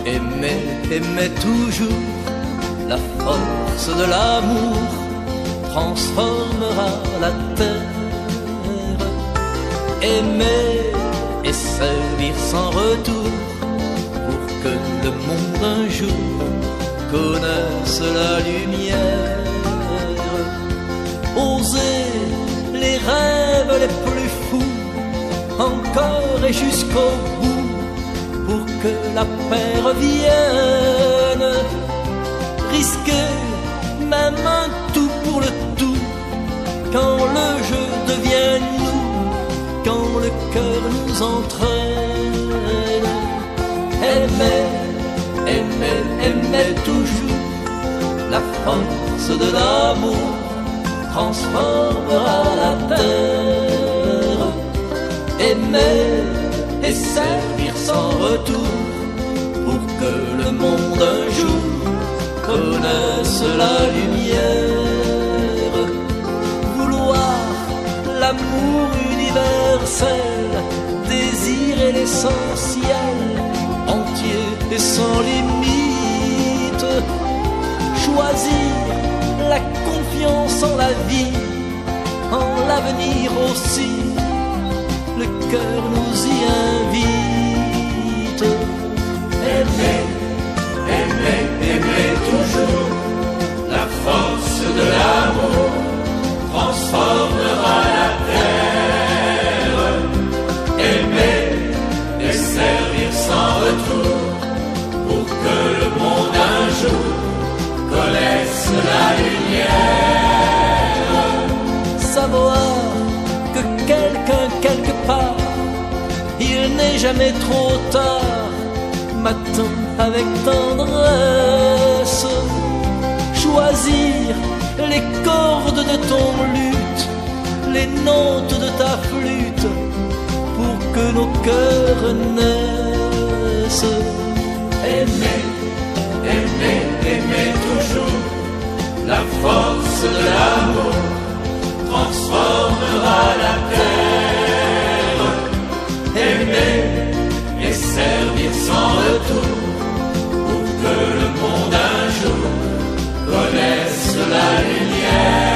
Aimer, aimer toujours, la force de l'amour transformera la terre. Aimer et servir sans retour pour que le monde un jour connaisse la lumière. Oser les rêves les plus fous, encore et jusqu'au bout, pour que la paix revienne. Risquer même un tout pour le tout, quand le jeu devient nous, quand le cœur nous entraîne. Aimer, aimer, aimer toujours, la force de l'amour transformera la terre. Aimer et servir sans retour pour que le monde un jour connaisse la lumière. Vouloir l'amour universel, désirer l'essentiel, entier et sans limite. Choisir la confiance en la vie, en l'avenir aussi, le cœur nous y invite. Aimer, aimer, aimer toujours, la force de l'amour transformera la terre. Aimer et servir sans retour pour que le monde un jour connaisse la lumière. Savoir que quelqu'un quelque part, il n'est jamais trop tard, m'attend avec tendresse. Choisir les cordes de ton luth, les notes de ta flûte, pour que nos cœurs naissent. Aimer, aimer, aimer toujours, la force de l'amour transformera la terre. Aimer et servir sans retour pour que le monde un jour connaisse la lumière.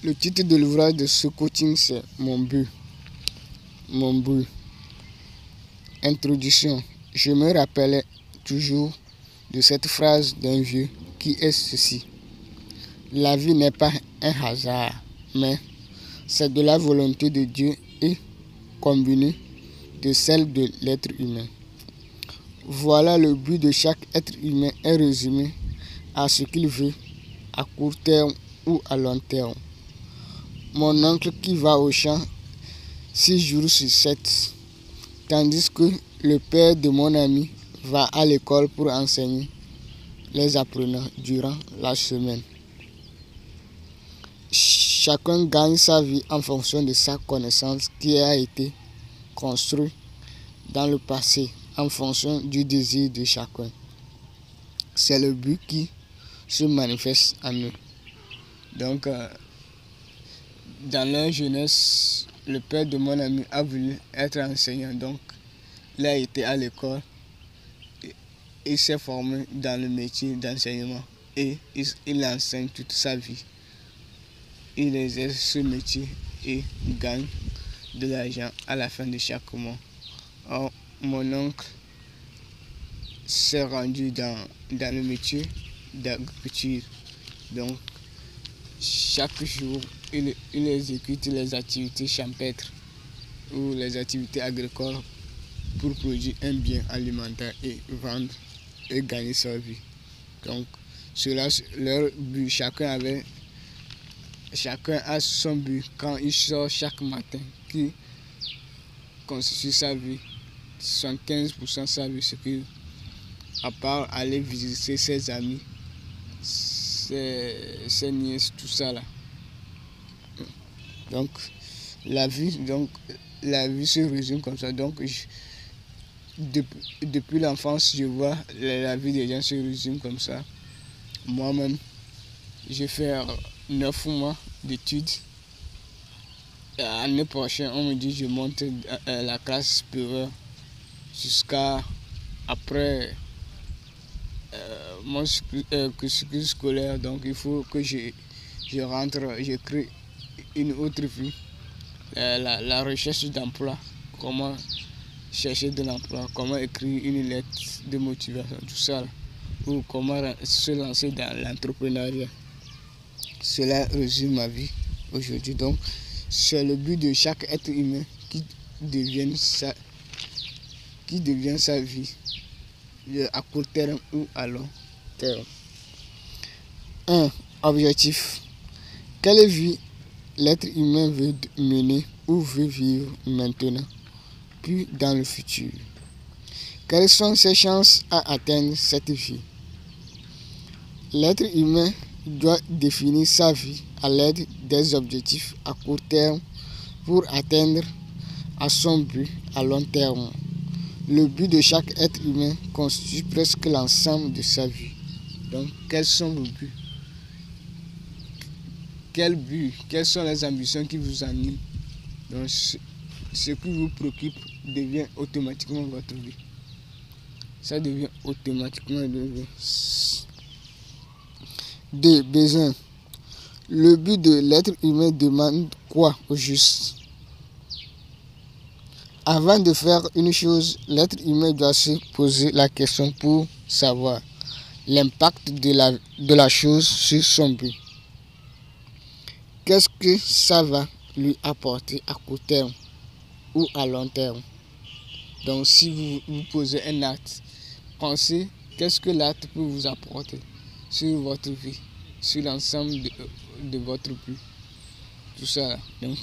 Le titre de l'ouvrage de ce coaching, c'est Mon but. Mon but. Introduction. Je me rappelais toujours de cette phrase d'un vieux qui est ceci. La vie n'est pas un hasard, mais c'est de la volonté de Dieu et combinée de celle de l'être humain. Voilà le but de chaque être humain est résumé à ce qu'il veut à court terme ou à long terme. Mon oncle qui va au champ 6 jours sur 7, tandis que le père de mon ami va à l'école pour enseigner les apprenants durant la semaine. Chacun gagne sa vie en fonction de sa connaissance qui a été construite dans le passé en fonction du désir de chacun. C'est le but qui se manifeste en eux. Donc, dans leur jeunesse, le père de mon ami a voulu être enseignant. Donc, il a été à l'école et il s'est formé dans le métier d'enseignement. Et il enseigne toute sa vie. Il exerce ce métier et gagne de l'argent à la fin de chaque mois. Or, mon oncle s'est rendu dans le métier d'agriculture. Donc, chaque jour, il exécute les activités champêtres ou les activités agricoles pour produire un bien alimentaire et vendre et gagner sa vie. Donc, cela, leur but, chacun a son but quand il sort chaque matin qui constitue sa vie. 75% de sa vie, c'est que, à part aller visiter ses amis, ses nièces, tout ça là. Donc la vie se résume comme ça. Donc depuis l'enfance, je vois la vie des gens se résume comme ça. Moi-même, j'ai fait 9 mois d'études. L'année prochaine, on me dit que je monte la classe supérieure jusqu'à après mon cycle scolaire. Donc il faut que je rentre, je crée une autre vie. La recherche d'emploi, comment chercher de l'emploi, comment écrire une lettre de motivation, tout ça là, ou comment se lancer dans l'entrepreneuriat. Cela résume ma vie aujourd'hui. Donc c'est le but de chaque être humain qui devient sa vie à court terme ou à long terme. 1. Objectif. Quelle vie l'être humain veut mener ou veut vivre maintenant, puis dans le futur? Quelles sont ses chances à atteindre cette vie? L'être humain doit définir sa vie à l'aide des objectifs à court terme pour atteindre à son but à long terme. Le but de chaque être humain constitue presque l'ensemble de sa vie. Donc, quels sont vos buts? Quels buts? Quelles sont les ambitions qui vous animent? Donc, ce qui vous préoccupe devient automatiquement votre vie. Ça devient automatiquement votre vie. 2. Besoin. Le but de l'être humain demande quoi au juste? Avant de faire une chose, l'être humain doit se poser la question pour savoir l'impact de la chose sur son but. Qu'est-ce que ça va lui apporter à court terme ou à long terme? Donc si vous posez un acte, pensez qu'est-ce que l'acte peut vous apporter sur votre vie, sur l'ensemble de votre but. Tout ça. Donc,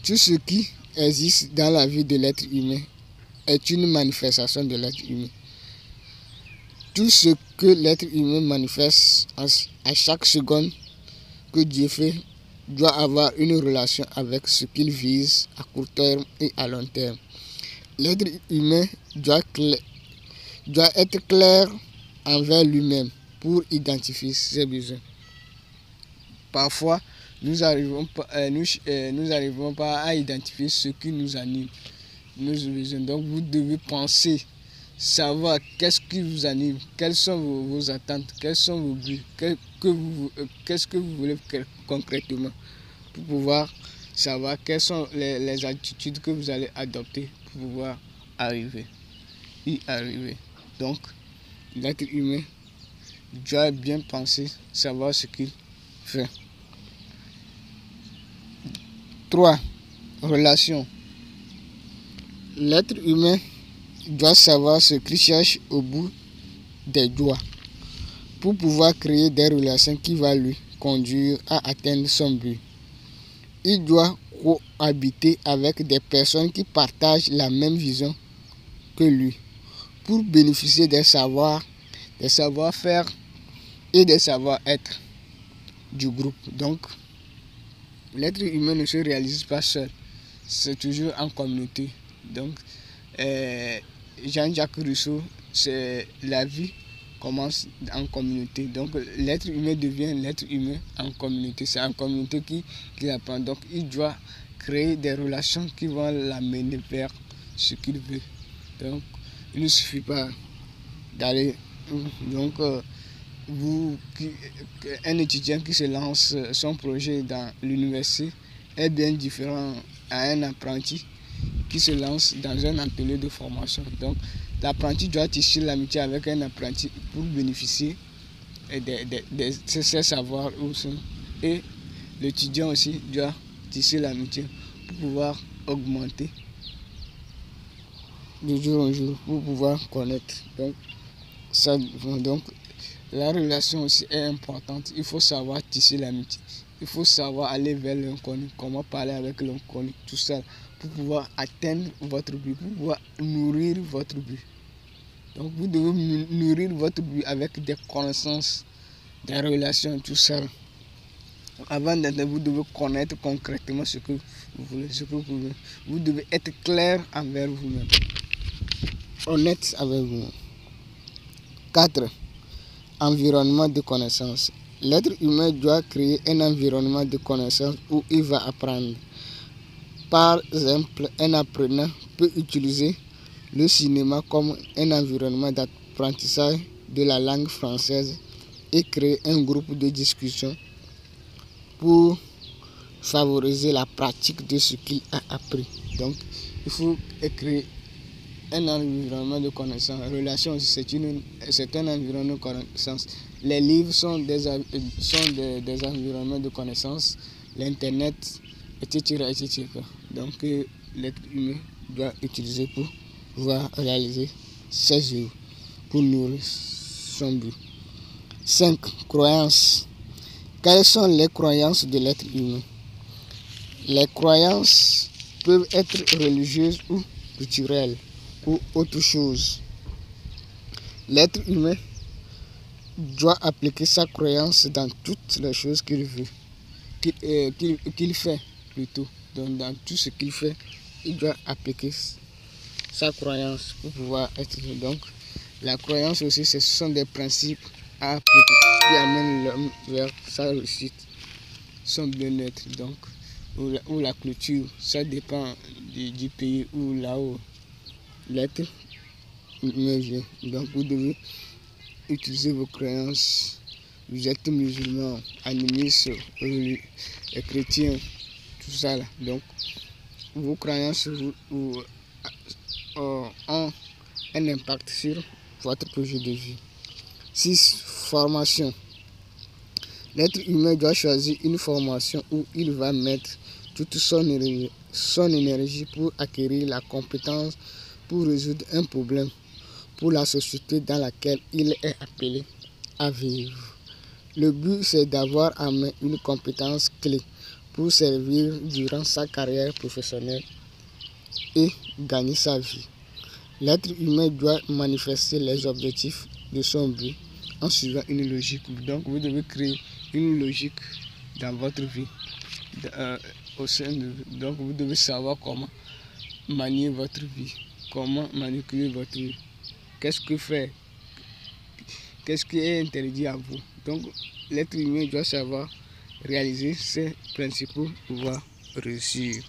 tout ce qui existe dans la vie de l'être humain est une manifestation de l'être humain. Tout ce que l'être humain manifeste à chaque seconde que Dieu fait doit avoir une relation avec ce qu'il vise à court terme et à long terme. L'être humain doit être clair envers lui-même pour identifier ses besoins. Parfois, nous n'arrivons pas à identifier ce qui nous anime, nos besoins. Donc, vous devez penser, savoir qu'est-ce qui vous anime, quelles sont vos attentes, quels sont vos buts, qu'est-ce que vous voulez concrètement, pour pouvoir savoir quelles sont les attitudes que vous allez adopter pour pouvoir y arriver. Donc, l'être humain doit bien penser, savoir ce qu'il fait. 3. Relation. L'être humain doit savoir ce qu'il cherche au bout des doigts pour pouvoir créer des relations qui vont lui conduire à atteindre son but. Il doit cohabiter avec des personnes qui partagent la même vision que lui pour bénéficier des savoir-faire et des savoir-être du groupe. Donc, l'être humain ne se réalise pas seul, c'est toujours en communauté. Donc, Jean-Jacques Rousseau, c'est la vie commence en communauté. Donc, l'être humain devient l'être humain en communauté. C'est en communauté qu'il apprend. Donc, il doit créer des relations qui vont l'amener vers ce qu'il veut. Donc, il ne suffit pas d'aller. Donc, un étudiant qui se lance son projet dans l'université est bien différent à un apprenti qui se lance dans un atelier de formation. Donc, l'apprenti doit tisser l'amitié avec un apprenti pour bénéficier de ses savoirs. Et l'étudiant aussi doit tisser l'amitié pour pouvoir augmenter de jour en jour, pour pouvoir connaître. Donc, la relation aussi est importante. Il faut savoir tisser l'amitié. Il faut savoir aller vers l'inconnu, comment parler avec l'inconnu, tout ça, pour pouvoir atteindre votre but, pour pouvoir nourrir votre but. Donc, vous devez nourrir votre but avec des connaissances, des relations, tout ça. Avant d'être, vous devez connaître concrètement ce que vous voulez, ce que vous voulez. Vous devez être clair envers vous-même, honnête avec vous-même. 4. Environnement de connaissance. L'être humain doit créer un environnement de connaissance où il va apprendre. Par exemple, un apprenant peut utiliser le cinéma comme un environnement d'apprentissage de la langue française et créer un groupe de discussion pour favoriser la pratique de ce qu'il a appris. Donc, il faut créer un environnement de connaissance. Relation, c'est un environnement de connaissance. Les livres sont des environnements de connaissance. L'Internet, etc. Donc, l'être humain doit utiliser pour pouvoir réaliser ses œuvres, pour nourrir son but. 5. Croyances. Quelles sont les croyances de l'être humain? Les croyances peuvent être religieuses ou culturelles ou autre chose. L'être humain doit appliquer sa croyance dans toutes les choses qu'il veut, qu'il fait plutôt. Donc, dans tout ce qu'il fait, il doit appliquer sa croyance pour pouvoir être. Donc, la croyance aussi, ce sont des principes à appliquer qui amènent l'homme vers sa réussite, son bien-être. Donc, ou la culture, ça dépend du pays où là-haut l'être humain vient. Donc, vous devez utiliser vos croyances. Vous êtes musulman, animiste, chrétien, tout ça là. Donc, vos croyances ont un impact sur votre projet de vie. 6. Formation. L'être humain doit choisir une formation où il va mettre toute son énergie pour acquérir la compétence pour résoudre un problème pour la société dans laquelle il est appelé à vivre. Le but, c'est d'avoir en main une compétence clé pour servir durant sa carrière professionnelle et gagner sa vie. L'être humain doit manifester les objectifs de son but en suivant une logique. Donc, vous devez créer une logique dans votre vie. Donc, vous devez savoir comment manier votre vie, comment manipuler votre vie. Qu'est-ce que faire? Qu'est-ce qui est interdit à vous? Donc, l'être humain doit savoir réaliser ses principes pour pouvoir réussir.